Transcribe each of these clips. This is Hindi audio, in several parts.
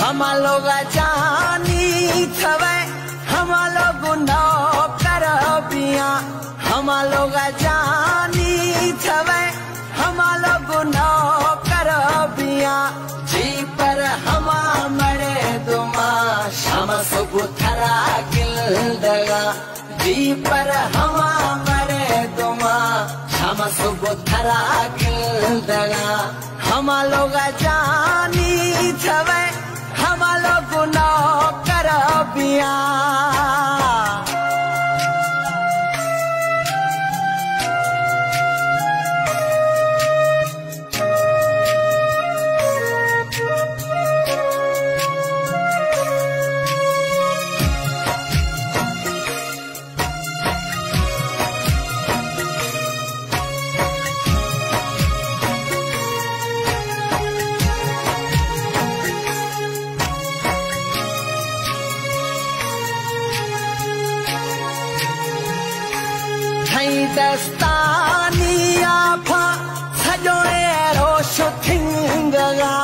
हम लोग जानी थवे हम लोग नौकर बिया हम लोग जानी थवे हम लोग नौकर बिया जी पर हम मरे दुमा शाम सुबुथरा गिलदगा जी पर हम मरे दुमा शाम सुबुथरा गिलदगा हम लोग जानी थवे हम लोग नौकर बिया दस्तानी आफा सजोए रोश थिंगगा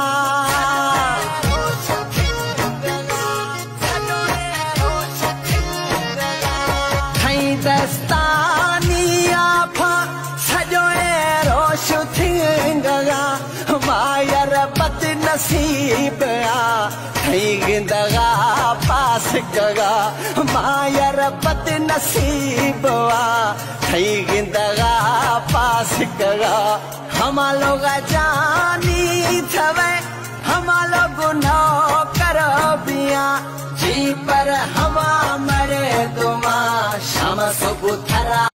दस्तानी आफा सजोए रोश थिंगगा मायर बद नसीब गिंदगा पास गगा मायर बद नसीब गिंदगा पास गगा हम लोग जानी थवे हम लोग नौकर बिया जी पर हम मरे दुमा शाम सुबुथरा